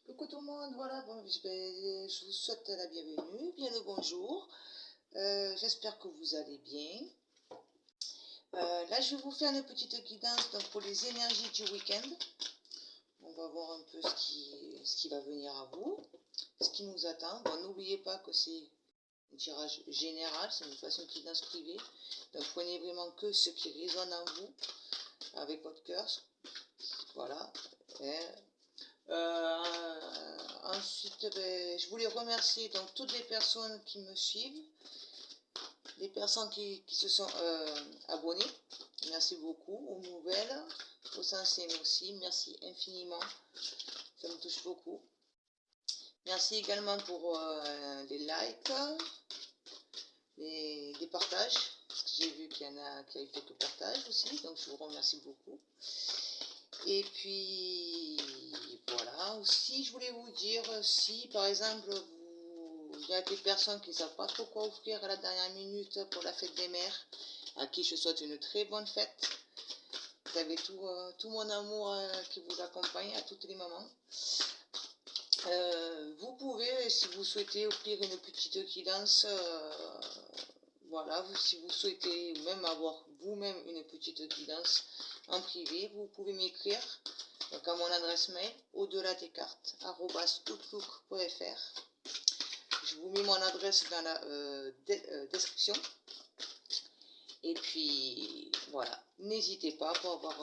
Coucou tout le monde, voilà, bon, je vous souhaite la bienvenue, bien le bonjour. J'espère que vous allez bien. Là, je vais vous faire une petite guidance donc, pour les énergies du week-end. On va voir un peu ce qui va venir à vous, ce qui nous attend. Bon, n'oubliez pas que c'est un tirage général, c'est une façon de guidance privée. Donc, prenez vraiment que ce qui résonne en vous, avec votre cœur. Voilà. Ensuite, je voulais remercier donc toutes les personnes qui me suivent, les personnes qui se sont abonnées. Merci beaucoup. Aux nouvelles, aux anciennes aussi. Merci infiniment. Ça me touche beaucoup. Merci également pour les likes, les partages. Parce que j'ai vu qu'il y en a qui avaient quelques partages aussi. Donc je vous remercie beaucoup. Et puis voilà, aussi je voulais vous dire, si par exemple il y a des personnes qui ne savent pas trop quoi offrir à la dernière minute pour la fête des mères, à qui je souhaite une très bonne fête. Vous avez tout mon amour qui vous accompagne à toutes les mamans. Vous pouvez, si vous souhaitez, offrir une petite guidance, voilà, si vous souhaitez même avoir vous-même une petite guidance en privé, vous pouvez m'écrire. Donc à mon adresse mail, au-delà des cartes, @outlook.fr. Je vous mets mon adresse dans la description. Et puis voilà, n'hésitez pas pour avoir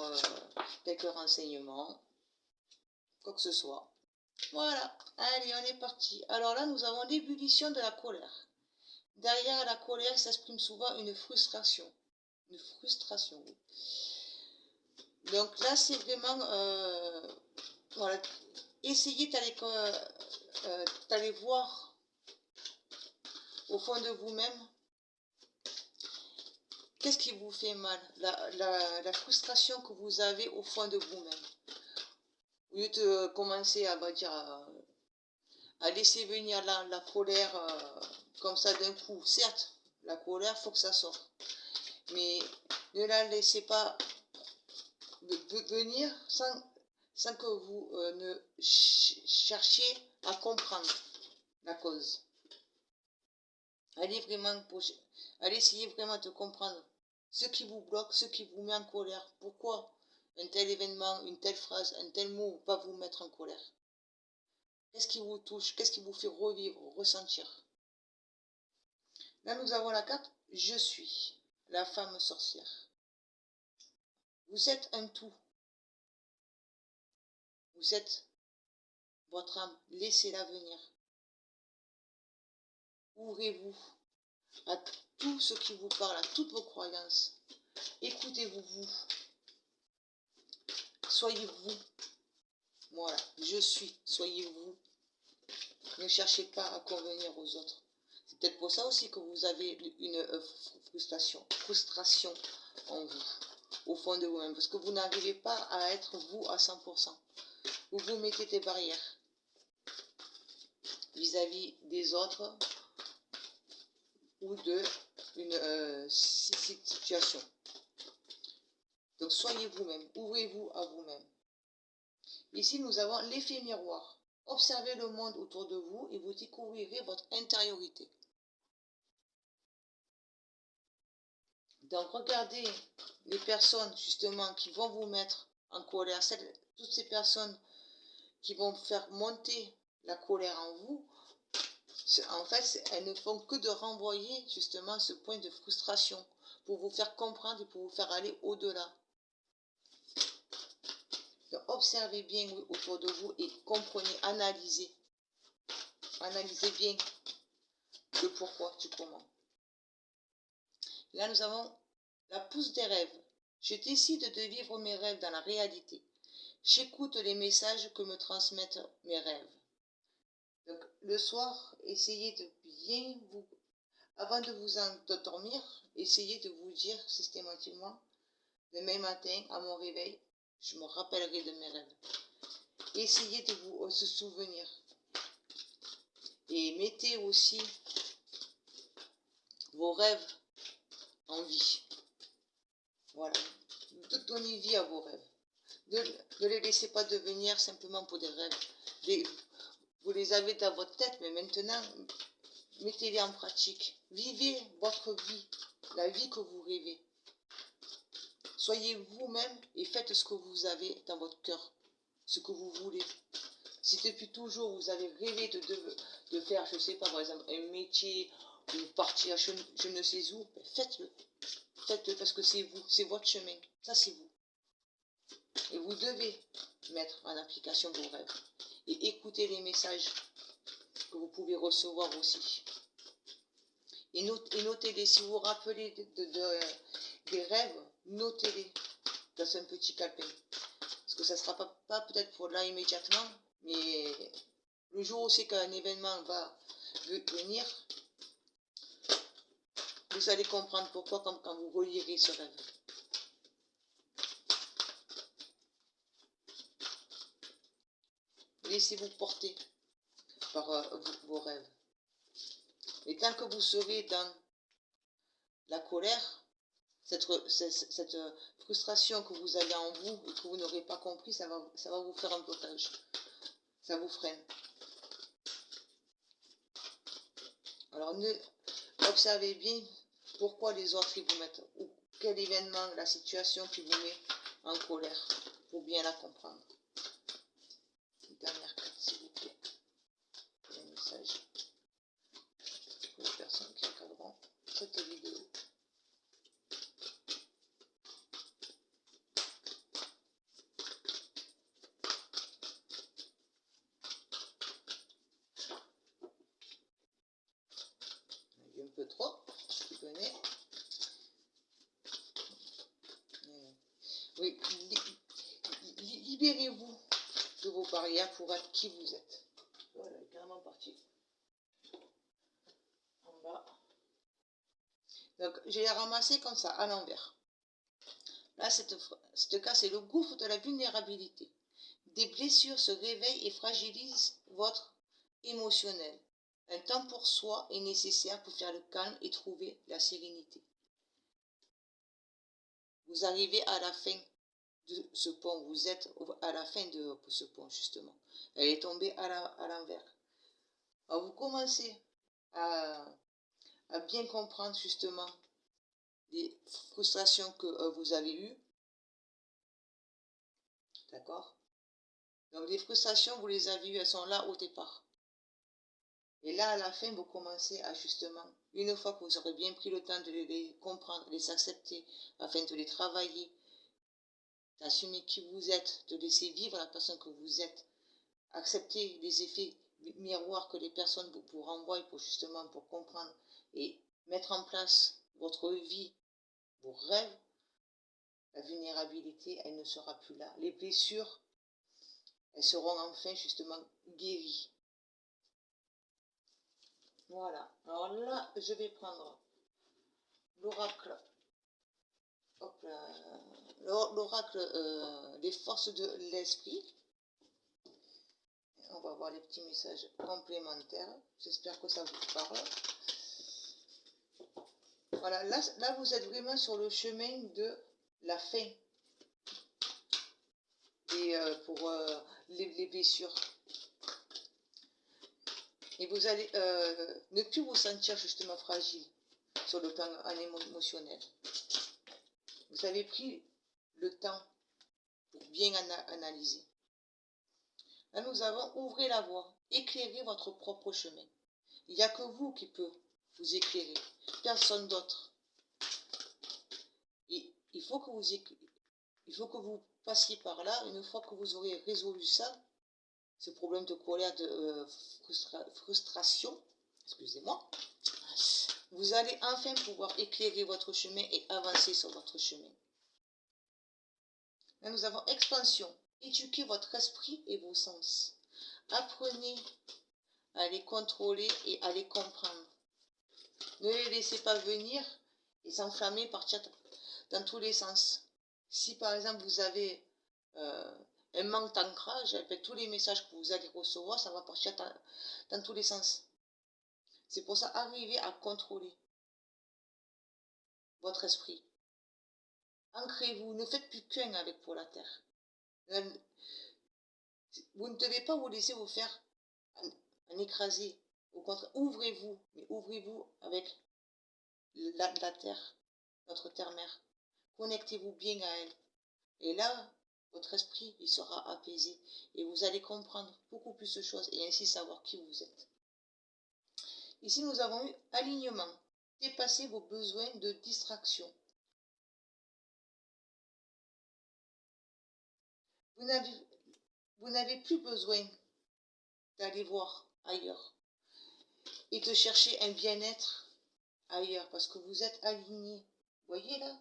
quelques renseignements, quoi que ce soit. Voilà, allez, on est parti. Alors là, nous avons l'ébullition de la colère. Derrière la colère s'exprime souvent une frustration. Une frustration, oui. Donc là, c'est vraiment... voilà, essayez d'aller voir au fond de vous-même qu'est-ce qui vous fait mal, la frustration que vous avez au fond de vous-même. Au lieu de commencer à laisser venir la colère comme ça d'un coup. Certes, la colère, il faut que ça sorte. Mais ne la laissez pas venir sans que vous ne cherchiez à comprendre la cause. Allez essayer vraiment de comprendre ce qui vous bloque, ce qui vous met en colère. Pourquoi un tel événement, une telle phrase, un tel mot va vous mettre en colère? Qu'est-ce qui vous touche? Qu'est-ce qui vous fait revivre, ressentir? Là, nous avons la carte « Je suis la femme sorcière ». Vous êtes un tout. Vous êtes votre âme. Laissez-la venir. Ouvrez-vous à tout ce qui vous parle, à toutes vos croyances. Écoutez-vous, vous. Soyez vous. Voilà, je suis. Soyez vous. Ne cherchez pas à convenir aux autres. C'est peut-être pour ça aussi que vous avez une frustration en vous, au fond de vous-même, parce que vous n'arrivez pas à être vous à 100%. Vous vous mettez des barrières vis-à-vis des autres ou d'une situation. Donc soyez vous-même, ouvrez-vous à vous-même. Ici, nous avons l'effet miroir. Observez le monde autour de vous et vous découvrirez votre intériorité. Donc regardez les personnes justement qui vont vous mettre en colère, toutes ces personnes qui vont faire monter la colère en vous, en fait, elles ne font que de renvoyer justement ce point de frustration pour vous faire comprendre et pour vous faire aller au-delà. Observez bien autour de vous et comprenez, analysez. Analysez bien le pourquoi du comment. Là, nous avons la pousse des rêves. Je décide de vivre mes rêves dans la réalité. J'écoute les messages que me transmettent mes rêves. Donc, le soir, essayez de bien vous... Avant de vous endormir, essayez de vous dire systématiquement, demain matin, à mon réveil, je me rappellerai de mes rêves. Essayez de vous se souvenir. Et mettez aussi vos rêves en vie. Voilà. Donnez vie à vos rêves. Ne les laissez pas devenir simplement pour des rêves. vous les avez dans votre tête, mais maintenant, mettez-les en pratique. Vivez votre vie, la vie que vous rêvez. Soyez vous-même et faites ce que vous avez dans votre cœur, ce que vous voulez. Si depuis toujours vous avez rêvé de faire, je ne sais pas, par exemple, un métier ou partir je ne sais où, faites-le. Faites-le parce que c'est vous, c'est votre chemin. Ça, c'est vous. Et vous devez mettre en application vos rêves et écouter les messages que vous pouvez recevoir aussi. Et notez-les. Si vous vous rappelez des rêves, notez-les dans un petit calepin. Parce que ça ne sera pas peut-être pour là immédiatement, mais le jour où c'est qu'un événement va venir, vous allez comprendre pourquoi quand vous relirez ce rêve. Laissez-vous porter par vos rêves. Et tant que vous serez dans la colère, cette frustration que vous avez en vous et que vous n'aurez pas compris, ça va vous faire un blocage. Ça vous freine. Alors, observez bien pourquoi les autres ils vous mettent, ou quel événement, la situation qui vous met en colère, pour bien la comprendre. Une dernière carte, s'il vous plaît. Un message pour les personnes qui regarderont cette vidéo. Un peu trop, tu connais. Oui, libérez-vous de vos barrières pour être qui vous êtes. Voilà, carrément parti. En bas. Donc, je l'ai ramassé comme ça, à l'envers. Là, cette case, c'est le gouffre de la vulnérabilité. Des blessures se réveillent et fragilisent votre émotionnel. Un temps pour soi est nécessaire pour faire le calme et trouver la sérénité. Vous arrivez à la fin de ce pont, vous êtes à la fin de ce pont justement. Elle est tombée à l'envers. Alors vous commencez à bien comprendre justement les frustrations que vous avez eues. D'accord? Donc les frustrations, vous les avez eues, elles sont là au départ. Et là, à la fin, vous commencez à justement, une fois que vous aurez bien pris le temps de les comprendre, de les accepter, afin de les travailler, d'assumer qui vous êtes, de laisser vivre la personne que vous êtes, accepter les effets miroirs que les personnes vous renvoient pour comprendre et mettre en place votre vie, vos rêves, la vulnérabilité, elle ne sera plus là. Les blessures, elles seront enfin justement guéries. Voilà. Alors là, je vais prendre l'oracle. L'oracle des forces de l'esprit. On va voir les petits messages complémentaires. J'espère que ça vous parle. Voilà, là vous êtes vraiment sur le chemin de la fin pour les blessures. Et vous allez ne plus vous sentir justement fragile sur le plan émotionnel. Vous avez pris le temps pour bien analyser. Là, nous avons ouvrez la voie, éclairez votre propre chemin. Il n'y a que vous qui peut vous éclairer, personne d'autre. Et il faut que vous passiez par là, une fois que vous aurez résolu ça, ce problème de colère, de frustration, excusez-moi, vous allez enfin pouvoir éclairer votre chemin et avancer sur votre chemin. Là, nous avons expansion. Éduquez votre esprit et vos sens. Apprenez à les contrôler et à les comprendre. Ne les laissez pas venir et s'enflammer, partir dans tous les sens. Si par exemple vous avez un manque d'ancrage, avec tous les messages que vous allez recevoir, ça va partir dans tous les sens. C'est pour ça, arrivez à contrôler votre esprit. Ancrez-vous, ne faites plus qu'un avec pour la terre. Vous ne devez pas vous laisser vous faire en écraser. Au contraire, ouvrez-vous, mais ouvrez-vous avec la terre, notre terre-mère. Connectez-vous bien à elle. Et là, votre esprit, il sera apaisé. Et vous allez comprendre beaucoup plus de choses et ainsi savoir qui vous êtes. Ici, nous avons eu alignement. Dépassez vos besoins de distraction. Vous n'avez plus besoin d'aller voir ailleurs et de chercher un bien-être ailleurs parce que vous êtes aligné. Vous voyez là?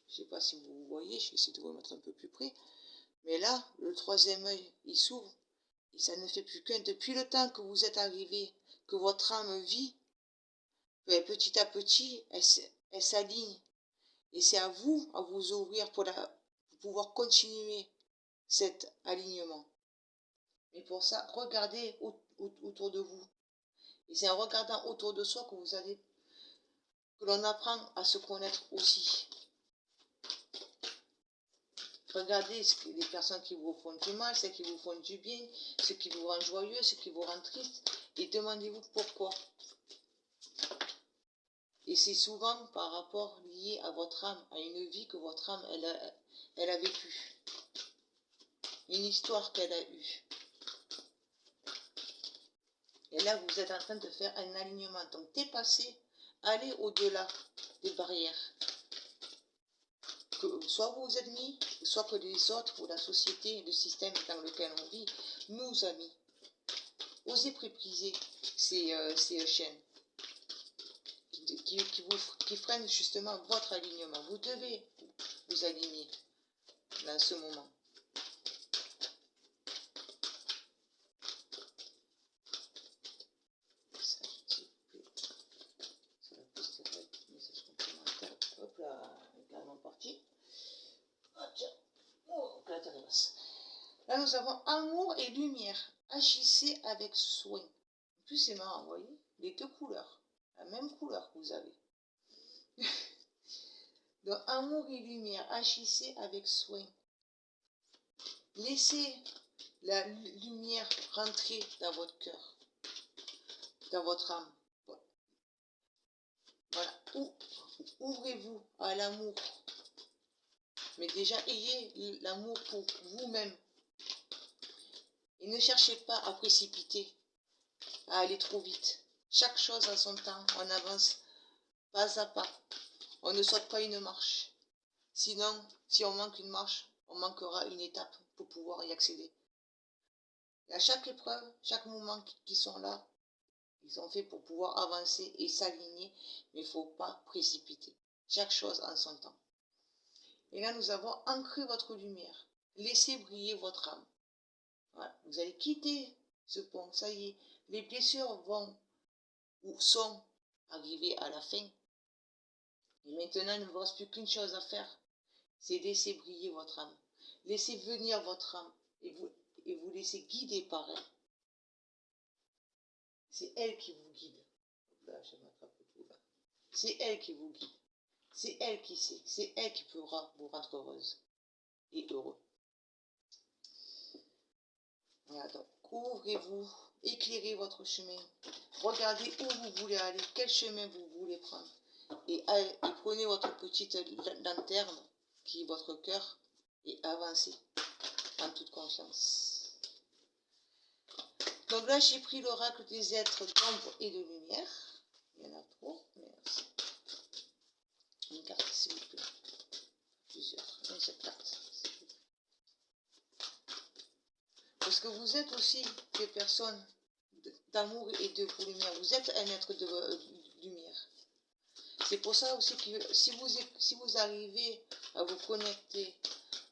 Je ne sais pas si vous voyez, je vais essayer de vous mettre un peu plus près. Mais là, le troisième œil, il s'ouvre et ça ne fait plus qu'un. Depuis le temps que vous êtes arrivé, que votre âme vit, petit à petit, elle s'aligne. Et c'est à vous ouvrir pour pouvoir continuer cet alignement. Mais pour ça, regardez autour de vous. Et c'est en regardant autour de soi que l'on apprend à se connaître aussi. Regardez les personnes qui vous font du mal, celles qui vous font du bien, ce qui vous rend joyeux, ce qui vous rend triste, et demandez-vous pourquoi. Et c'est souvent par rapport lié à votre âme, à une vie que votre âme, elle a vécue. Une histoire qu'elle a eue. Et là, vous êtes en train de faire un alignement. Donc, dépassez, allez au-delà des barrières. Que soit vous vous êtes mis, soit que les autres, ou la société, le système dans lequel on vit, nous a mis. Osez prépriser ces chaînes qui freinent justement votre alignement. Vous devez vous aligner dans ce moment. Hop là, également parti. Ah, tiens. Oh, là, nous avons amour et lumière. Agissez avec soin. En plus, c'est marrant, vous voyez, les deux couleurs. La même couleur que vous avez. Donc, amour et lumière, agissez avec soin. Laissez la lumière rentrer dans votre cœur, dans votre âme. Voilà. Ouvrez-vous à l'amour. Mais déjà, ayez l'amour pour vous-même. Et ne cherchez pas à précipiter, à aller trop vite. Chaque chose a son temps, on avance pas à pas. On ne saute pas une marche. Sinon, si on manque une marche, on manquera une étape pour pouvoir y accéder. Et à chaque épreuve, chaque moment qui sont là, ils sont faits pour pouvoir avancer et s'aligner, mais il ne faut pas précipiter. Chaque chose en son temps. Et là, nous avons ancré votre lumière. Laissez briller votre âme. Voilà. Vous allez quitter ce pont. Ça y est, les blessures vont ou sont arrivées à la fin. Et maintenant, il ne vous reste plus qu'une chose à faire. C'est laisser briller votre âme. Laissez venir votre âme et vous laissez guider par elle. C'est elle qui vous guide. Là, je m'attrape tout là. C'est elle qui vous guide. C'est elle qui sait. C'est elle qui pourra vous rendre heureuse et heureux. Voilà, donc ouvrez-vous, éclairez votre chemin. Regardez où vous voulez aller, quel chemin vous voulez prendre. Et prenez votre petite lanterne, qui est votre cœur, et avancez en toute confiance. Donc là, j'ai pris l'oracle des êtres d'ombre et de lumière. Il y en a trop, merci. Une carte, s'il vous plaît. Plusieurs. Une seule carte. Parce que vous êtes aussi des personnes d'amour et de lumière. Vous êtes un être de lumière. C'est pour ça aussi que si vous arrivez à vous connecter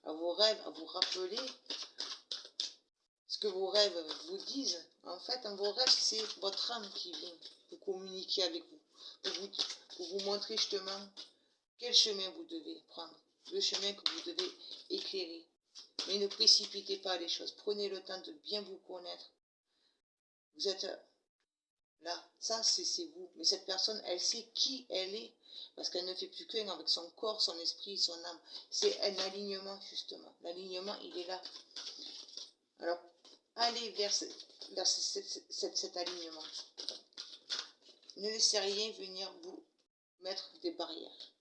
à vos rêves, à vous rappeler ce que vos rêves vous disent, en fait, dans vos rêves, c'est votre âme qui vient pour communiquer avec vous, pour vous montrer justement quel chemin vous devez prendre, le chemin que vous devez éclairer. Mais ne précipitez pas les choses, prenez le temps de bien vous connaître. Vous êtes là, ça c'est vous, mais cette personne, elle sait qui elle est, parce qu'elle ne fait plus qu'un avec son corps, son esprit, son âme. C'est un alignement, justement. L'alignement, il est là. Alors, allez vers, cet alignement. Ne laissez rien venir vous mettre des barrières.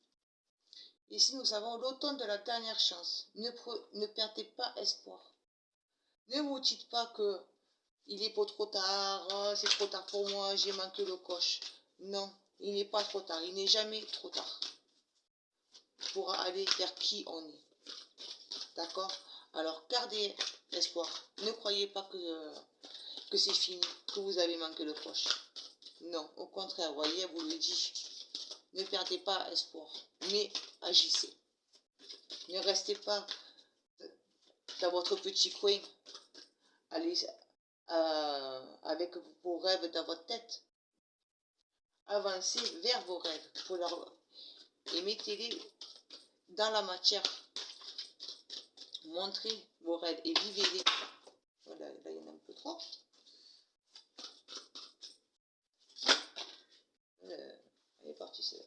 Ici, nous avons l'automne de la dernière chance. Ne perdez pas espoir. Ne vous dites pas que il est pas trop tard, c'est trop tard pour moi, j'ai manqué le coche. Non, il n'est pas trop tard, il n'est jamais trop tard pour aller vers qui on est. D'accord? Alors, gardez espoir. Ne croyez pas que c'est fini, que vous avez manqué le coche. Non, au contraire, voyez, vous le dis. Ne perdez pas espoir, mais agissez. Ne restez pas dans votre petit coin. Allez avec vos rêves dans votre tête. Avancez vers vos rêves et mettez-les dans la matière. Montrez vos rêves et vivez-les. Voilà, là il y en a un peu trop. Elle est partie celle-là.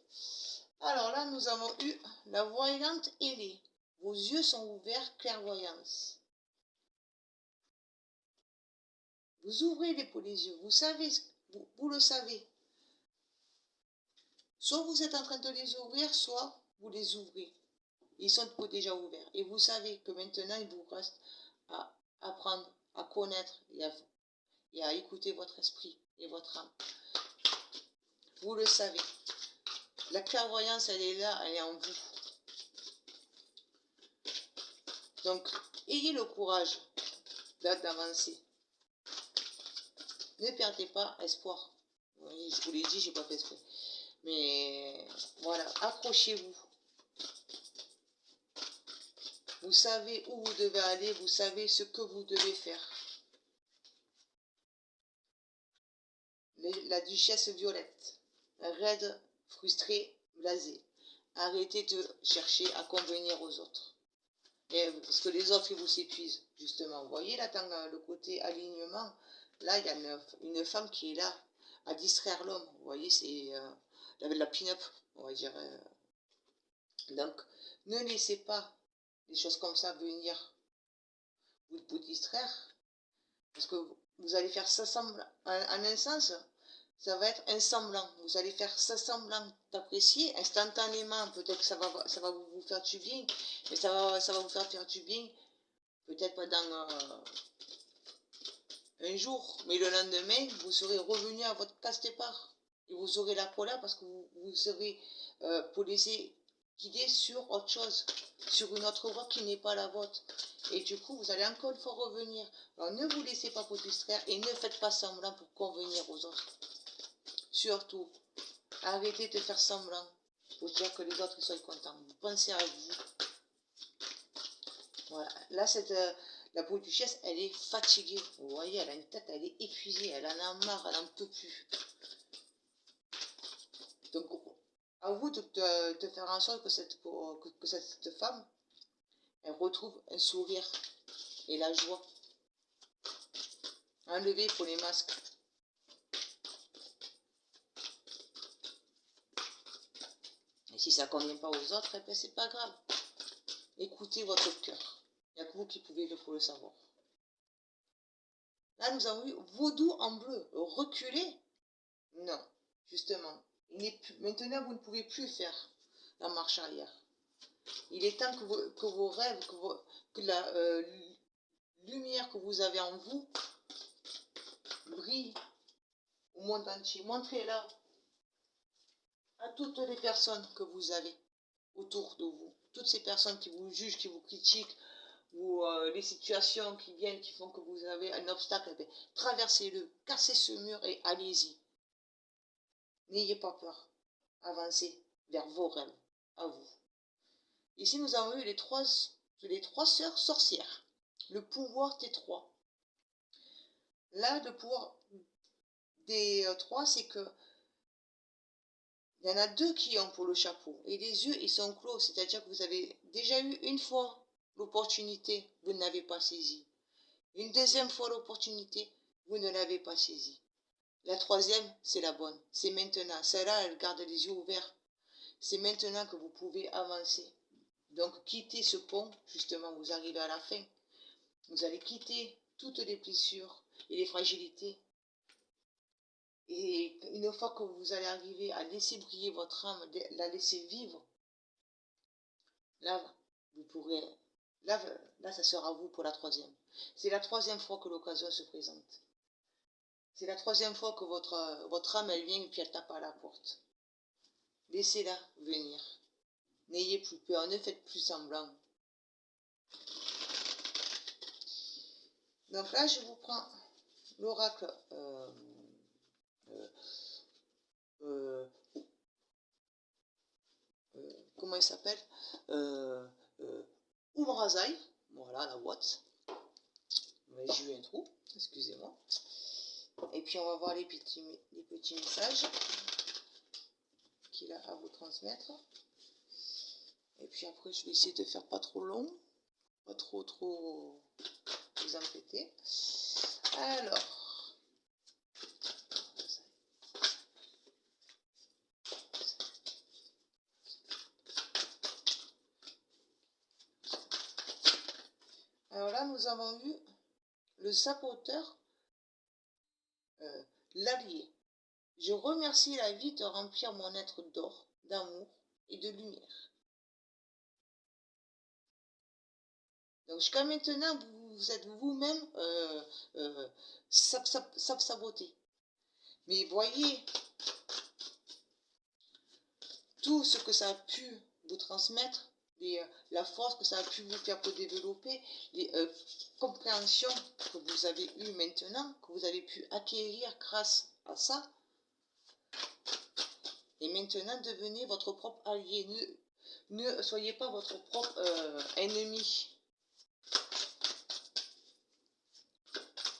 Alors là, nous avons eu la voyante ailée. Vos yeux sont ouverts, clairvoyance. Vous ouvrez les yeux, vous savez, vous le savez. Soit vous êtes en train de les ouvrir, soit vous les ouvrez. Ils sont déjà ouverts. Et vous savez que maintenant, il vous reste à apprendre, à connaître et à écouter votre esprit et votre âme. Vous le savez. La clairvoyance, elle est là, elle est en vous. Donc, ayez le courage d'avancer. Ne perdez pas espoir. Oui, je vous l'ai dit, je n'ai pas fait exprès. Mais voilà, accrochez-vous. Vous savez où vous devez aller, vous savez ce que vous devez faire. La duchesse Violette, raide, frustrée, blasée. Arrêtez de chercher à convenir aux autres. Parce que les autres, ils vous épuisent, justement. Vous voyez là, dans le côté alignement, là, il y a une femme qui est là, à distraire l'homme. Vous voyez, c'est la pin-up, on va dire. Donc, ne laissez pas des choses comme ça venir vous distraire, parce que vous allez faire ça semblant. En un sens, ça va être un semblant. Vous allez faire ça semblant d'apprécier instantanément. Peut-être que ça va vous faire du bien, mais ça va vous faire du bien. Peut-être pendant un jour, mais le lendemain, vous serez revenu à votre casse départ. Et vous aurez la colère parce que vous serez laisser guider sur autre chose, sur une autre voie qui n'est pas la vôtre. Et du coup, vous allez encore une fois revenir. Alors ne vous laissez pas vous distraire et ne faites pas semblant pour convenir aux autres. Surtout, arrêtez de faire semblant pour dire que les autres soient contents. Vous pensez à vous. Voilà. Là, la peau duchesse, elle est fatiguée. Vous voyez, elle a une tête, elle est épuisée, elle en a marre, elle n'en peut plus. Donc, à vous de faire en sorte que cette femme, elle retrouve un sourire et la joie. Enlevez pour les masques. Et si ça ne convient pas aux autres, eh ben c'est pas grave. Écoutez votre cœur. Il n'y a que vous qui pouvez le savoir. Là, nous avons eu vaudou en bleu. Reculer? Non, justement. Maintenant, vous ne pouvez plus faire la marche arrière. Il est temps que vos rêves, que la lumière que vous avez en vous brille au monde entier. Montrez-la à toutes les personnes que vous avez autour de vous. Toutes ces personnes qui vous jugent, qui vous critiquent, ou les situations qui viennent, qui font que vous avez un obstacle, eh traversez-le, cassez ce mur et allez-y. N'ayez pas peur. Avancez vers vos rêves, à vous. Ici, nous avons eu les trois sœurs sorcières. Le pouvoir des trois. Là, le pouvoir des trois, c'est que il y en a deux qui ont pour le chapeau. Et les yeux, ils sont clos. C'est-à-dire que vous avez déjà eu une fois l'opportunité, vous ne l'avez pas saisie. Une deuxième fois l'opportunité, vous ne l'avez pas saisie. La troisième, c'est la bonne. C'est maintenant. Celle-là, elle garde les yeux ouverts. C'est maintenant que vous pouvez avancer. Donc, quittez ce pont. Justement, vous arrivez à la fin. Vous allez quitter toutes les blessures et les fragilités. Et une fois que vous allez arriver à laisser briller votre âme, la laisser vivre, là, vous pourrez, là, ça sera vous pour la troisième. C'est la troisième fois que l'occasion se présente. C'est la troisième fois que votre âme, elle vient et puis elle tape à la porte. Laissez-la venir. N'ayez plus peur, ne faites plus semblant. Donc là, je vous prends l'oracle comment il s'appelle Umrazai, voilà la boîte. J'ai eu un trou, excusez-moi. Et puis on va voir les petits messages qu'il a à vous transmettre. Et puis après, je vais essayer de faire pas trop long, pas trop vous embêter. Alors. Alors là, nous avons vu le saboteur, l'allié. Je remercie la vie de remplir mon être d'or, d'amour et de lumière. Donc jusqu'à maintenant, vous êtes vous-même saboté. Mais voyez tout ce que ça a pu vous transmettre, la force que ça a pu vous faire développer, les compréhensions que vous avez eues maintenant, que vous avez pu acquérir grâce à ça. Et maintenant, devenez votre propre allié. Ne soyez pas votre propre ennemi.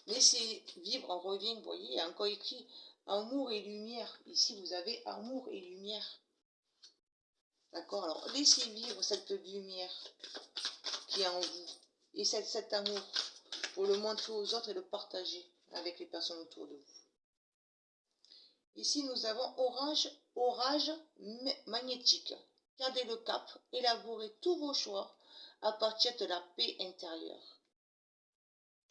Laissez vivre, on revient, vous voyez, il y a encore écrit amour et lumière. Ici, vous avez amour et lumière. D'accord? Alors, laissez vivre cette lumière qui est en vous. Et cet amour, pour le montrer aux autres et le partager avec les personnes autour de vous. Ici, nous avons orage magnétique. Gardez le cap, élaborez tous vos choix à partir de la paix intérieure.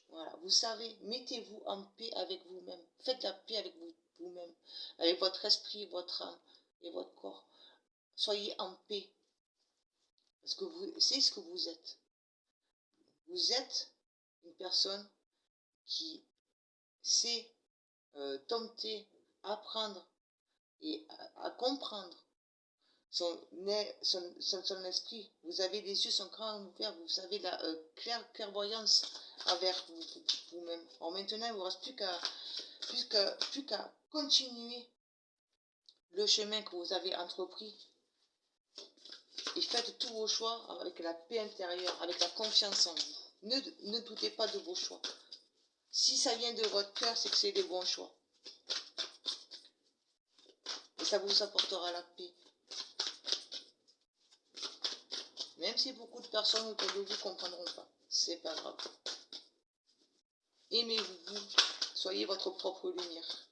Voilà, vous savez, mettez-vous en paix avec vous-même. Faites la paix avec vous-même, avec votre esprit, votre âme et votre corps. Soyez en paix. Parce que c'est ce que vous êtes. Vous êtes une personne qui sait dompter, apprendre et à comprendre son esprit. Vous avez les yeux sont grands ouverts, vous avez la clairvoyance envers vous-même. Alors maintenant, il ne vous reste plus qu'à continuer le chemin que vous avez entrepris et faites tous vos choix avec la paix intérieure, avec la confiance en vous. Ne doutez pas de vos choix. Si ça vient de votre cœur, c'est que c'est des bons choix. Et ça vous apportera la paix. Même si beaucoup de personnes autour de vous ne comprendront pas, c'est pas grave. Aimez-vous, soyez votre propre lumière.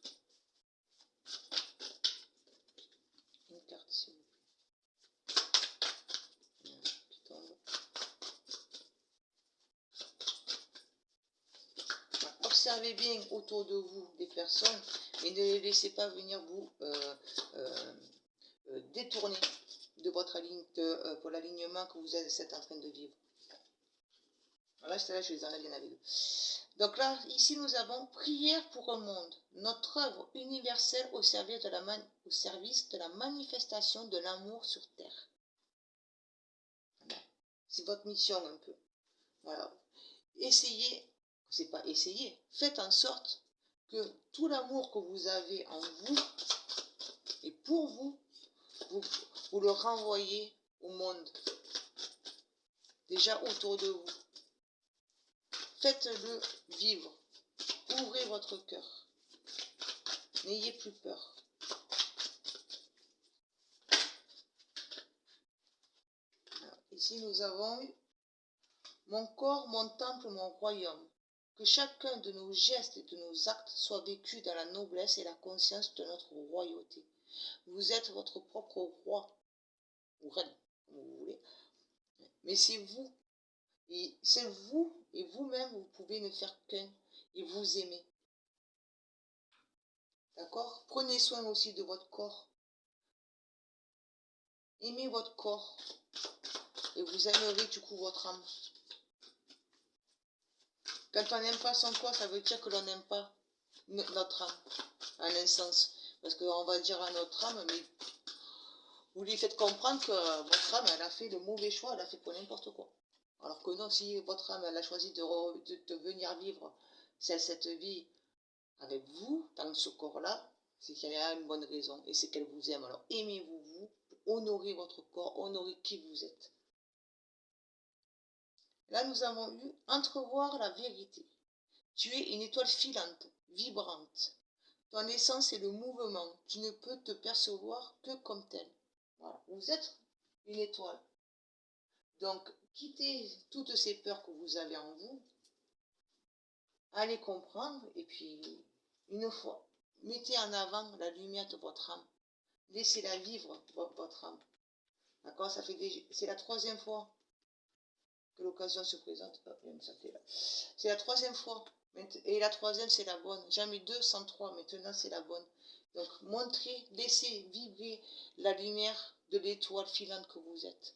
Une carte, s'il vous plaît. Qui tombe. Observez bien autour de vous des personnes, mais ne les laissez pas venir vous détourner de votre pour l'alignement que vous êtes en train de vivre. Là, je les enlève, il y en avait deux. Donc là, ici, nous avons prière pour un monde, notre œuvre universelle au service de la manifestation de l'amour sur terre. Voilà. C'est votre mission un peu. Voilà. Essayez, c'est pas essayer, faites en sorte que tout l'amour que vous avez en vous et pour vous, vous le renvoyez au monde, déjà autour de vous. Faites-le vivre. Ouvrez votre cœur. N'ayez plus peur. Alors, ici, nous avons mon corps, mon temple, mon royaume. Que chacun de nos gestes et de nos actes soit vécu dans la noblesse et la conscience de notre royauté. Vous êtes votre propre roi ou reine, comme vous voulez. Mais c'est vous Et c'est vous et vous-même, vous pouvez ne faire qu'un et vous aimer. D'accord? Prenez soin aussi de votre corps. Aimez votre corps et vous aimerez du coup votre âme. Quand on n'aime pas son corps, ça veut dire que l'on n'aime pas notre âme, en un sens. Parce qu'on va dire à notre âme, mais vous lui faites comprendre que votre âme, elle a fait le mauvais choix, elle a fait pour n'importe quoi. Alors que non, si votre âme, elle a choisi de venir vivre cette vie avec vous, dans ce corps-là, c'est qu'elle a une bonne raison et c'est qu'elle vous aime. Alors aimez-vous, vous, honorez votre corps, honorez qui vous êtes. Là, nous avons eu entrevoir la vérité. Tu es une étoile filante, vibrante. Ton essence est le mouvement. Tu ne peux te percevoir que comme tel. Voilà. Vous êtes une étoile. Donc, quittez toutes ces peurs que vous avez en vous. Allez comprendre et puis, une fois, mettez en avant la lumière de votre âme. Laissez-la vivre, votre âme. D'accord? C'est la troisième fois que l'occasion se présente. C'est la troisième fois. Et la troisième, c'est la bonne. Jamais 2 sans 3. Maintenant, c'est la bonne. Donc, montrez, laissez vibrer la lumière de l'étoile filante que vous êtes.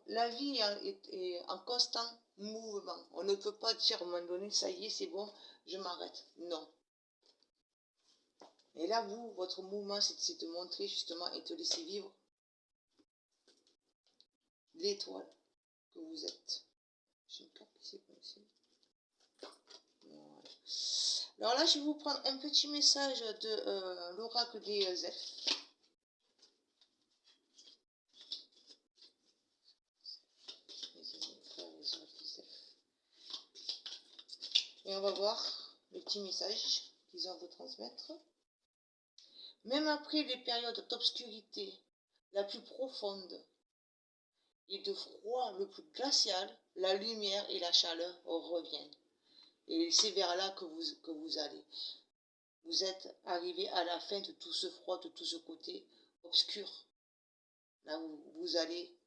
La vie est en constant mouvement. On ne peut pas dire à un moment donné, ça y est, c'est bon, je m'arrête. Non. Et là, vous, votre mouvement, c'est de montrer justement et de laisser vivre l'étoile que vous êtes. J'ai une carte qui s'est passée. Voilà. Alors là, je vais vous prendre un petit message de l'oracle des elfes. Et on va voir le petit message qu'ils ont à vous transmettre. Même après les périodes d'obscurité la plus profonde et de froid le plus glacial, la lumière et la chaleur reviennent. Et c'est vers là que vous allez. Vous êtes arrivé à la fin de tout ce froid, de tout ce côté obscur. Là où vous allez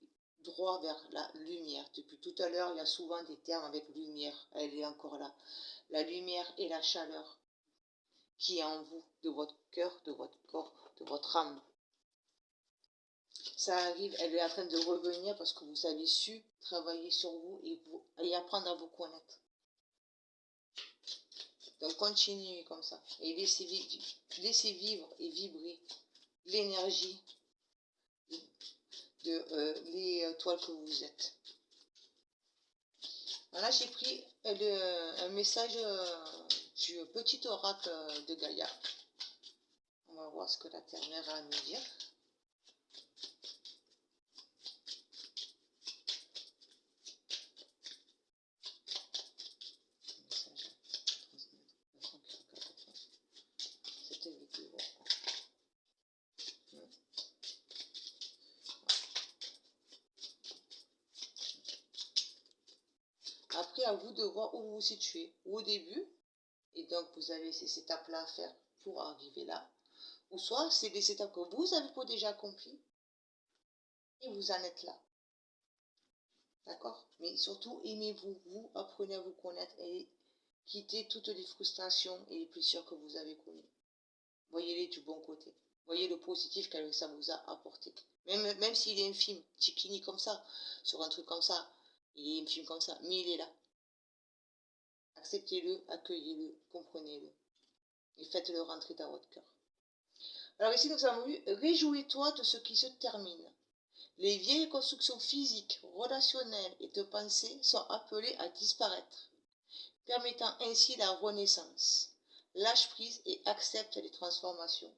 droit vers la lumière. Depuis tout à l'heure, il y a souvent des termes avec lumière. Elle est encore là. La lumière et la chaleur qui est en vous, de votre cœur, de votre corps, de votre âme. Ça arrive, elle est en train de revenir parce que vous avez su travailler sur vous et apprendre à vous connaître. Donc continuez comme ça et laissez vivre et vibrer l'énergie de l'étoile que vous êtes. Là, j'ai pris un message du petit oracle de Gaïa. On va voir ce que la Terre-Mère a à nous dire. Après, à vous de voir où vous vous situez. Ou au début, et donc vous avez ces étapes-là à faire pour arriver là. Ou soit c'est des étapes que vous avez pas déjà accomplies et vous en êtes là. D'accord? Mais surtout, aimez-vous, vous apprenez à vous connaître et quittez toutes les frustrations et les blessures que vous avez connues. Voyez-les du bon côté. Voyez le positif que ça vous a apporté. Même s'il est infime, tikini comme ça, sur un truc comme ça, il est infime comme ça, mais il est là. Acceptez-le, accueillez-le, comprenez-le. Et faites-le rentrer dans votre cœur. Alors ici, nous avons vu, réjouis-toi de ce qui se termine. Les vieilles constructions physiques, relationnelles et de pensée sont appelées à disparaître, permettant ainsi la renaissance. Lâche prise et accepte les transformations.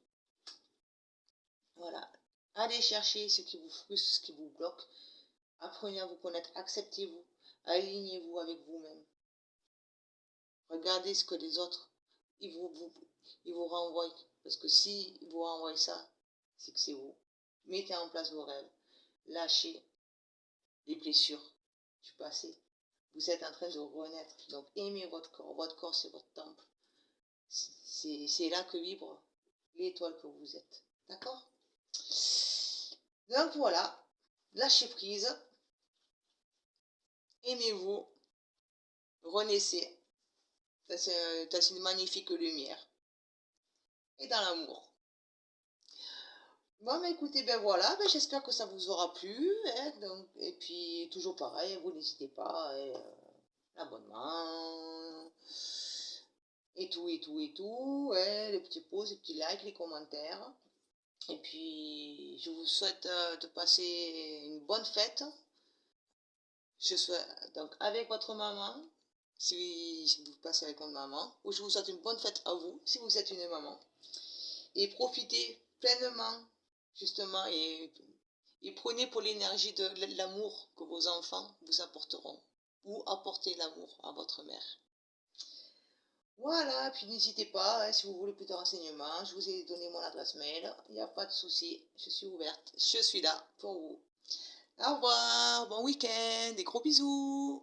Voilà. Allez chercher ce qui vous frustre, ce qui vous bloque. Apprenez à vous connaître, acceptez-vous, alignez-vous avec vous-même. Regardez ce que les autres, ils vous renvoient. Parce que si ils vous renvoient ça, c'est que c'est vous. Mettez en place vos rêves. Lâchez les blessures du passé. Vous êtes en train de renaître. Donc aimez votre corps. Votre corps, c'est votre temple. C'est là que vibre l'étoile que vous êtes. D'accord? Donc voilà. Lâchez prise. aimez-vous, renaissez dans une magnifique lumière et dans l'amour. Bon, mais écoutez, ben voilà, ben j'espère que ça vous aura plu. Hein, donc, et puis, toujours pareil, vous n'hésitez pas, l'abonnement, et tout, et tout, et tout, les petits pouces, les petits likes, les commentaires. Et puis, je vous souhaite de passer une bonne fête. Je souhaite donc avec votre maman, si vous passez avec votre maman, ou je vous souhaite une bonne fête à vous, si vous êtes une maman. Et profitez pleinement, justement, et prenez pour l'énergie de l'amour que vos enfants vous apporteront, ou apportez l'amour à votre mère. Voilà, puis n'hésitez pas, hein, si vous voulez plus de renseignements, je vous ai donné mon adresse mail, il n'y a pas de souci, je suis ouverte, je suis là pour vous. Au revoir, bon week-end, des gros bisous.